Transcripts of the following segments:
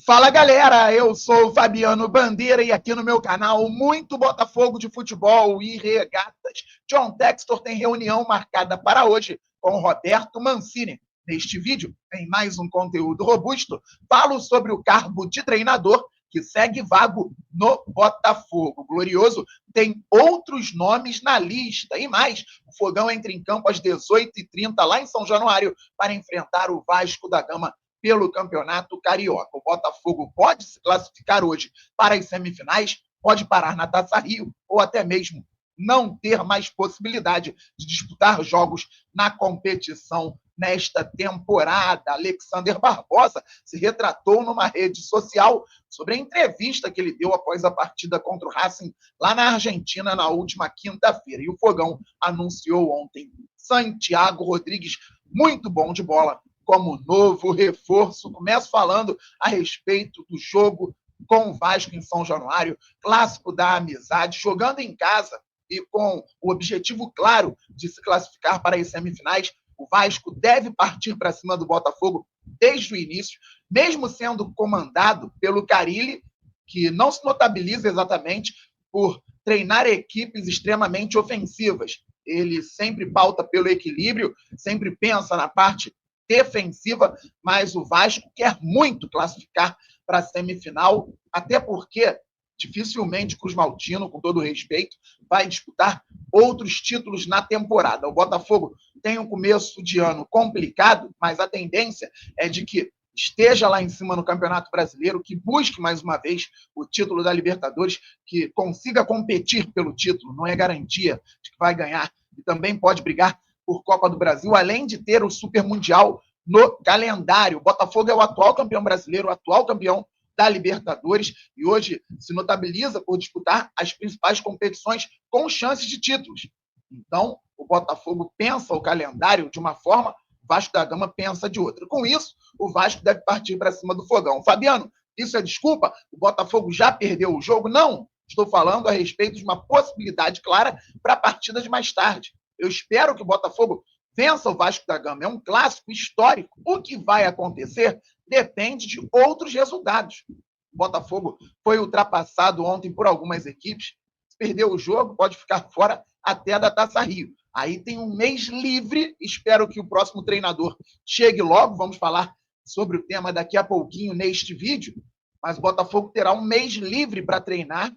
Fala galera, eu sou o Fabiano Bandeira e aqui no meu canal Muito Botafogo de Futebol e Regatas. John Textor tem reunião marcada para hoje com Roberto Mancini. Neste vídeo, em mais um conteúdo robusto, falo sobre o cargo de treinador que segue vago no Botafogo. O Glorioso tem outros nomes na lista e mais. O Fogão entra em campo às 18h30 lá em São Januário para enfrentar o Vasco da Gama pelo Campeonato Carioca. O Botafogo pode se classificar hoje para as semifinais, pode parar na Taça Rio ou até mesmo não ter mais possibilidade de disputar jogos na competição nesta temporada. Alexander Barbosa se retratou numa rede social sobre a entrevista que ele deu após a partida contra o Racing lá na Argentina na última quinta-feira. E o Fogão anunciou ontem Santiago Rodrigues, muito bom de bola, como novo reforço. Começo falando a respeito do jogo com o Vasco em São Januário, clássico da amizade, jogando em casa e com o objetivo claro de se classificar para as semifinais. O Vasco deve partir para cima do Botafogo desde o início, mesmo sendo comandado pelo Carille, que não se notabiliza exatamente por treinar equipes extremamente ofensivas. Ele sempre pauta pelo equilíbrio, sempre pensa na parte defensiva, mas o Vasco quer muito classificar para a semifinal, até porque dificilmente Cruz Maltino, com todo respeito, vai disputar outros títulos na temporada. O Botafogo tem um começo de ano complicado, mas a tendência é de que esteja lá em cima no Campeonato Brasileiro, que busque mais uma vez o título da Libertadores, que consiga competir pelo título, não é garantia de que vai ganhar, e também pode brigar por Copa do Brasil, além de ter o Super Mundial no calendário. O Botafogo é o atual campeão brasileiro, o atual campeão da Libertadores, e hoje se notabiliza por disputar as principais competições com chances de títulos. Então, o Botafogo pensa o calendário de uma forma, o Vasco da Gama pensa de outra. Com isso, o Vasco deve partir para cima do Fogão. Fabiano, isso é desculpa? O Botafogo já perdeu o jogo? Não. Estou falando a respeito de uma possibilidade clara para partidas de mais tarde. Eu espero que o Botafogo vença o Vasco da Gama. É um clássico histórico. O que vai acontecer depende de outros resultados. O Botafogo foi ultrapassado ontem por algumas equipes. Se perder o jogo, pode ficar fora até da Taça Rio. Aí tem um mês livre. Espero que o próximo treinador chegue logo. Vamos falar sobre o tema daqui a pouquinho neste vídeo. Mas o Botafogo terá um mês livre para treinar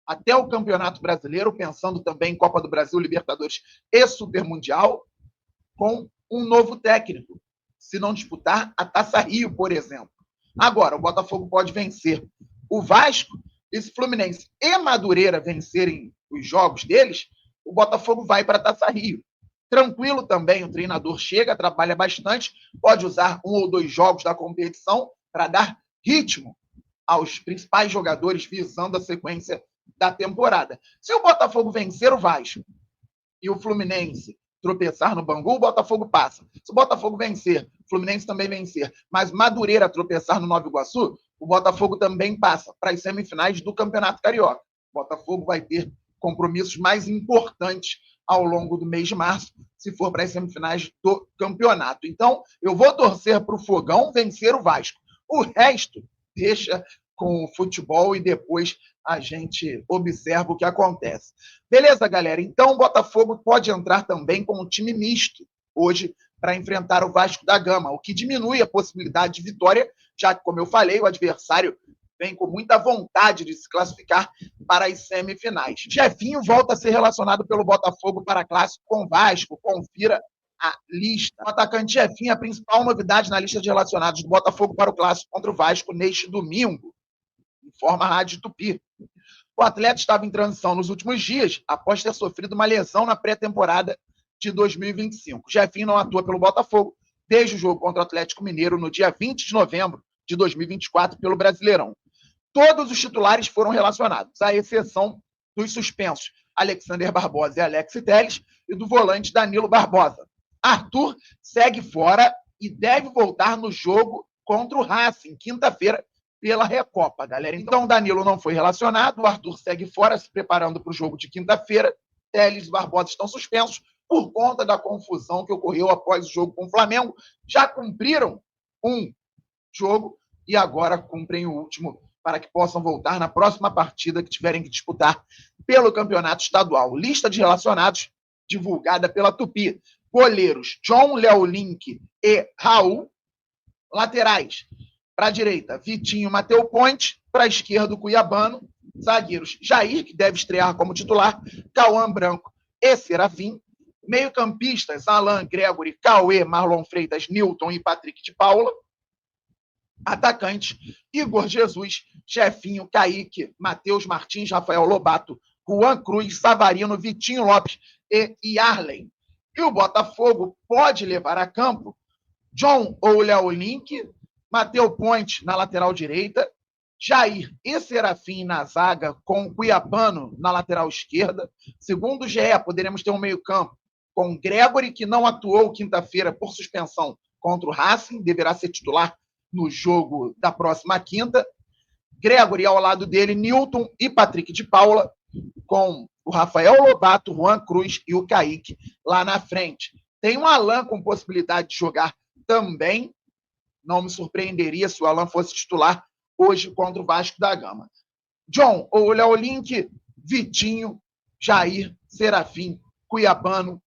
até o Campeonato Brasileiro, pensando também em Copa do Brasil, Libertadores e Super Mundial, com um novo técnico, se não disputar a Taça Rio, por exemplo. Agora, o Botafogo pode vencer o Vasco, e se Fluminense e Madureira vencerem os jogos deles, o Botafogo vai para a Taça Rio. Tranquilo também, o treinador chega, trabalha bastante, pode usar um ou dois jogos da competição para dar ritmo aos principais jogadores visando a sequência da temporada. Se o Botafogo vencer o Vasco e o Fluminense tropeçar no Bangu, o Botafogo passa. Se o Botafogo vencer, o Fluminense também vencer, mas Madureira tropeçar no Nova Iguaçu, o Botafogo também passa para as semifinais do Campeonato Carioca. O Botafogo vai ter compromissos mais importantes ao longo do mês de março, se for para as semifinais do campeonato. Então, eu vou torcer para o Fogão vencer o Vasco. O resto deixa com o futebol e depois a gente observa o que acontece. Beleza, galera? Então o Botafogo pode entrar também com um time misto hoje para enfrentar o Vasco da Gama, o que diminui a possibilidade de vitória, já que, como eu falei, o adversário vem com muita vontade de se classificar para as semifinais. Jefinho volta a ser relacionado pelo Botafogo para clássico com o Vasco. Confira a lista. O atacante Jefinho é a principal novidade na lista de relacionados do Botafogo para o clássico contra o Vasco neste domingo, informa a Rádio Tupi. O atleta estava em transição nos últimos dias, após ter sofrido uma lesão na pré-temporada de 2025. Jefinho não atua pelo Botafogo desde o jogo contra o Atlético Mineiro no dia 20 de novembro de 2024 pelo Brasileirão. Todos os titulares foram relacionados, à exceção dos suspensos Alexander Barbosa e Alex Telles e do volante Danilo Barbosa. Arthur segue fora e deve voltar no jogo contra o Racing, quinta-feira, pela Recopa, galera. Então, o Danilo não foi relacionado, o Arthur segue fora, se preparando para o jogo de quinta-feira. Telles e Barbosa estão suspensos por conta da confusão que ocorreu após o jogo com o Flamengo. Já cumpriram um jogo, e agora cumprem o último para que possam voltar na próxima partida que tiverem que disputar pelo campeonato estadual. Lista de relacionados divulgada pela Tupi. Goleiros John, Léo Link e Raul. Laterais, para a direita, Vitinho, Mateu Ponte. Para a esquerda, o Cuiabano. Zagueiros, Jair, que deve estrear como titular, Cauã Branco e Serafim. Meio-campistas, Alan, Gregory, Cauê, Marlon Freitas, Newton e Patrick de Paula. Atacante, Igor Jesus, Jefinho, Kaique, Matheus Martins, Rafael Lobato, Juan Cruz, Savarino, Vitinho Lopes e Yarlen. E o Botafogo pode levar a campo John ou Léo Link, Mateu Ponte na lateral direita, Jair e Serafim na zaga, com Cuiabano na lateral esquerda. Segundo o GE, poderemos ter um meio-campo com Gregory, que não atuou quinta-feira por suspensão contra o Racing, deverá ser titular no jogo da próxima quinta. Gregory ao lado dele, Newton e Patrick de Paula, com o Rafael Lobato, Juan Cruz e o Kaique lá na frente. Tem o Alan com possibilidade de jogar também. Não me surpreenderia se o Alan fosse titular hoje contra o Vasco da Gama. John ou Léo Link, Vitinho, Jair, Serafim, Cuiabano,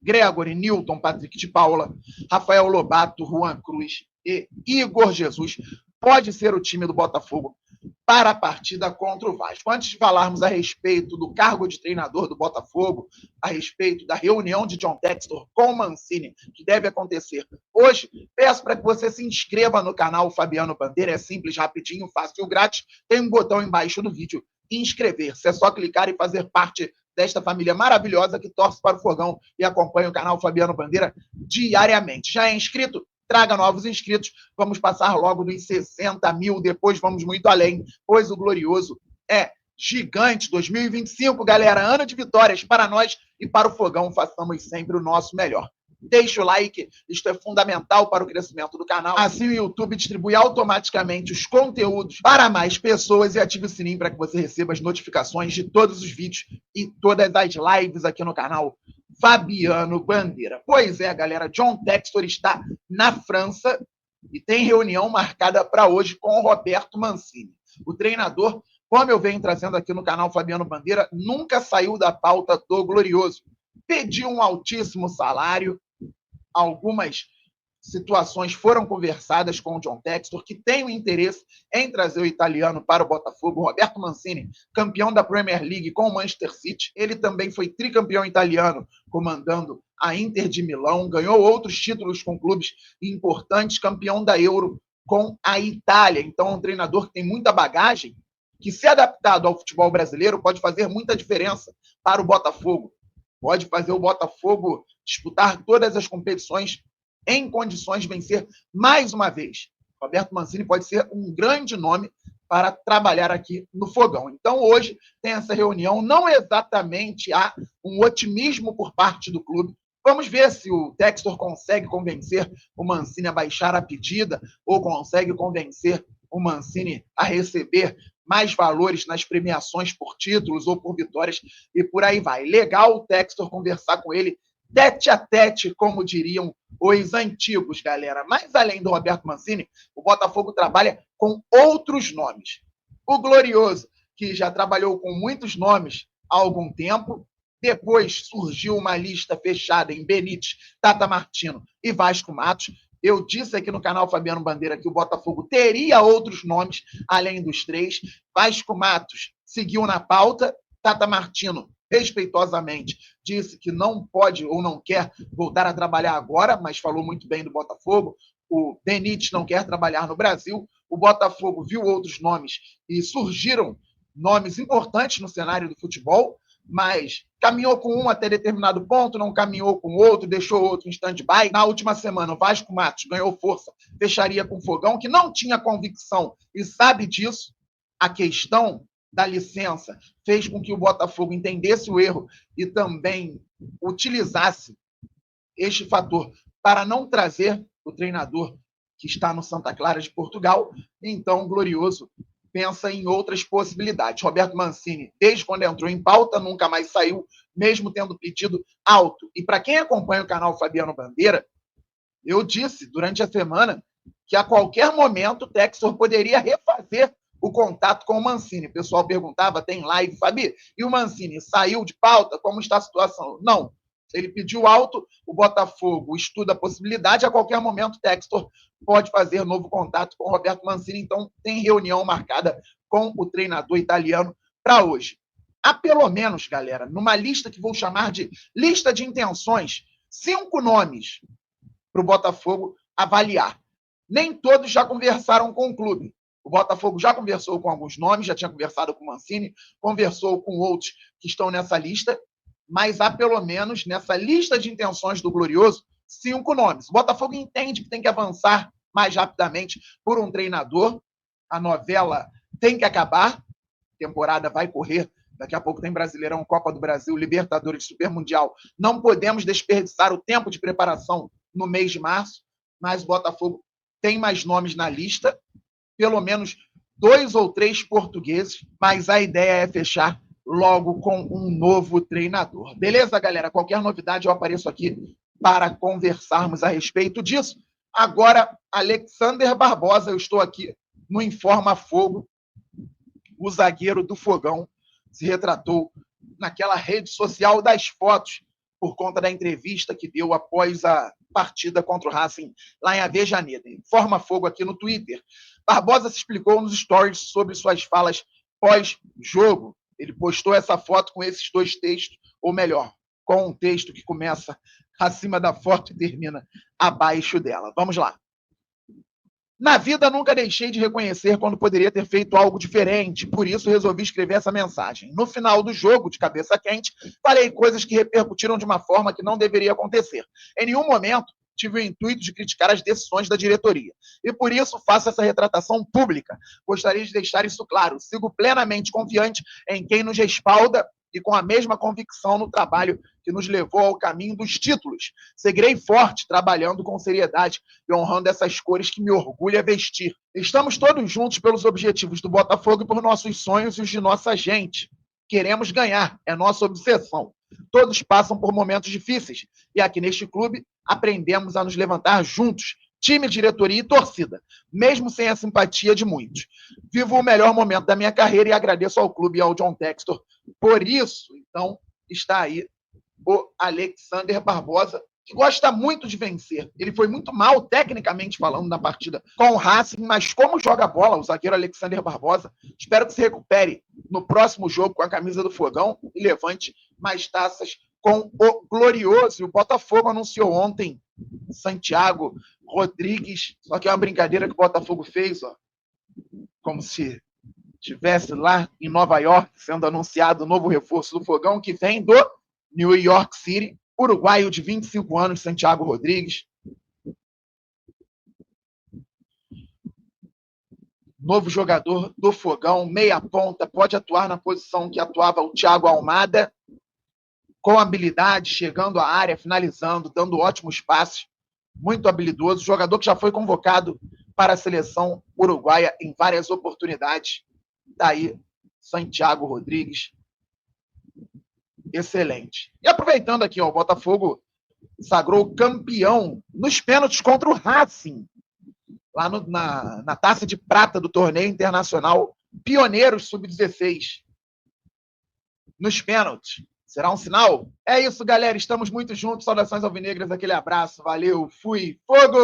Gregory, Newton, Patrick de Paula, Rafael Lobato, Juan Cruz e Igor Jesus. Pode ser o time do Botafogo para a partida contra o Vasco. Antes de falarmos a respeito do cargo de treinador do Botafogo, a respeito da reunião de John Textor com Mancini, que deve acontecer hoje, peço para que você se inscreva no canal Fabiano Bandeira. É simples, rapidinho, fácil e grátis. Tem um botão embaixo do vídeo, inscrever-se. É só clicar e fazer parte desta família maravilhosa que torce para o Fogão e acompanha o canal Fabiano Bandeira diariamente. Já é inscrito? Traga novos inscritos. Vamos passar logo dos 60 mil, depois vamos muito além, pois o glorioso é gigante. 2025, galera, ano de vitórias para nós e para o Fogão. Façamos sempre o nosso melhor. Deixe o like, isto é fundamental para o crescimento do canal. Assim o YouTube distribui automaticamente os conteúdos para mais pessoas e ative o sininho para que você receba as notificações de todos os vídeos e todas as lives aqui no canal Fabiano Bandeira. Pois é, galera, John Textor está na França e tem reunião marcada para hoje com o Roberto Mancini. O treinador, como eu venho trazendo aqui no canal Fabiano Bandeira, nunca saiu da pauta do glorioso. Pediu um altíssimo salário. Algumas situações foram conversadas com o John Textor, que tem o interesse em trazer o italiano para o Botafogo. Roberto Mancini, campeão da Premier League com o Manchester City. Ele também foi tricampeão italiano, comandando a Inter de Milão. Ganhou outros títulos com clubes importantes, campeão da Euro com a Itália. Então, é um treinador que tem muita bagagem, que, se adaptado ao futebol brasileiro, pode fazer muita diferença para o Botafogo. Pode fazer o Botafogo disputar todas as competições em condições de vencer mais uma vez. Roberto Mancini pode ser um grande nome para trabalhar aqui no Fogão. Então, hoje tem essa reunião. Não exatamente há um otimismo por parte do clube. Vamos ver se o Textor consegue convencer o Mancini a baixar a pedida ou consegue convencer o Mancini a receber mais valores nas premiações por títulos ou por vitórias e por aí vai. Legal o Textor conversar com ele tete a tete, como diriam os antigos, galera. Mas além do Roberto Mancini, o Botafogo trabalha com outros nomes. O Glorioso, que já trabalhou com muitos nomes há algum tempo. Depois surgiu uma lista fechada em Benítez, Tata Martino e Vasco Matos. Eu disse aqui no canal Fabiano Bandeira que o Botafogo teria outros nomes, além dos três. Vasco Matos seguiu na pauta. Tata Martino, respeitosamente, disse que não pode ou não quer voltar a trabalhar agora, mas falou muito bem do Botafogo. O Benítez não quer trabalhar no Brasil. O Botafogo viu outros nomes e surgiram nomes importantes no cenário do futebol, mas caminhou com um até determinado ponto, não caminhou com outro, deixou outro em stand-by. Na última semana, o Vasco Matos ganhou força, fecharia com o Fogão, que não tinha convicção e sabe disso. A questão da licença fez com que o Botafogo entendesse o erro e também utilizasse este fator para não trazer o treinador que está no Santa Clara de Portugal. Então, o Glorioso pensa em outras possibilidades. Roberto Mancini, desde quando entrou em pauta, nunca mais saiu, mesmo tendo pedido alto. E para quem acompanha o canal Fabiano Bandeira, eu disse durante a semana que a qualquer momento o Textor poderia refazer o contato com o Mancini. O pessoal perguntava, tem live, Fabi? E o Mancini saiu de pauta? Como está a situação? Não. Ele pediu alto, o Botafogo estuda a possibilidade, a qualquer momento o Textor pode fazer novo contato com o Roberto Mancini, então tem reunião marcada com o treinador italiano para hoje. Há pelo menos, galera, numa lista que vou chamar de lista de intenções, 5 nomes para o Botafogo avaliar. Nem todos já conversaram com o clube. O Botafogo já conversou com alguns nomes, já tinha conversado com o Mancini, conversou com outros que estão nessa lista, mas há pelo menos nessa lista de intenções do Glorioso 5 nomes. O Botafogo entende que tem que avançar mais rapidamente por um treinador. A novela tem que acabar. A temporada vai correr. Daqui a pouco tem Brasileirão, Copa do Brasil, Libertadores, Super Mundial. Não podemos desperdiçar o tempo de preparação no mês de março, mas o Botafogo tem mais nomes na lista, pelo menos 2 ou 3 portugueses, mas a ideia é fechar logo com um novo treinador. Beleza, galera? Qualquer novidade eu apareço aqui para conversarmos a respeito disso. Agora, Alexander Barbosa, eu estou aqui no Informa Fogo, o zagueiro do Fogão, se retratou naquela rede social das fotos por conta da entrevista que deu após a partida contra o Racing lá em Avejaneda. Informa Fogo aqui no Twitter. Barbosa se explicou nos stories sobre suas falas pós-jogo. Ele postou essa foto com esses 2 textos, ou melhor, com um texto que começa acima da foto e termina abaixo dela. Vamos lá. Na vida, nunca deixei de reconhecer quando poderia ter feito algo diferente, por isso resolvi escrever essa mensagem. No final do jogo, de cabeça quente, falei coisas que repercutiram de uma forma que não deveria acontecer. Em nenhum momento tive o intuito de criticar as decisões da diretoria. E por isso faço essa retratação pública. Gostaria de deixar isso claro. Sigo plenamente confiante em quem nos respalda e com a mesma convicção no trabalho que nos levou ao caminho dos títulos. Seguirei forte, trabalhando com seriedade e honrando essas cores que me orgulha vestir. Estamos todos juntos pelos objetivos do Botafogo e por nossos sonhos e os de nossa gente. Queremos ganhar, é nossa obsessão. Todos passam por momentos difíceis e aqui neste clube aprendemos a nos levantar juntos, time, diretoria e torcida, mesmo sem a simpatia de muitos. Vivo o melhor momento da minha carreira e agradeço ao clube e ao John Textor por isso. Então, está aí o Alexander Barbosa, que gosta muito de vencer. Ele foi muito mal, tecnicamente falando, na partida com o Racing, mas como joga bola, o zagueiro Alexander Barbosa, espero que se recupere no próximo jogo com a camisa do Fogão e levante mais taças com o Glorioso. E o Botafogo anunciou ontem Santiago Rodrigues, só que é uma brincadeira que o Botafogo fez, ó, como se estivesse lá em Nova York, sendo anunciado o novo reforço do Fogão, que vem do New York City, uruguaio de 25 anos, Santiago Rodrigues. Novo jogador do Fogão, meia ponta, pode atuar na posição que atuava o Thiago Almada, com habilidade, chegando à área, finalizando, dando ótimos passes, muito habilidoso, jogador que já foi convocado para a seleção uruguaia em várias oportunidades. Daí, Santiago Rodrigues, excelente. E aproveitando aqui, ó, o Botafogo sagrou campeão nos pênaltis contra o Racing, lá na taça de prata do torneio internacional Pioneiros Sub-16. Nos pênaltis. Será um sinal? É isso, galera. Estamos muito juntos. Saudações alvinegras. Aquele abraço. Valeu. Fui. Fogo!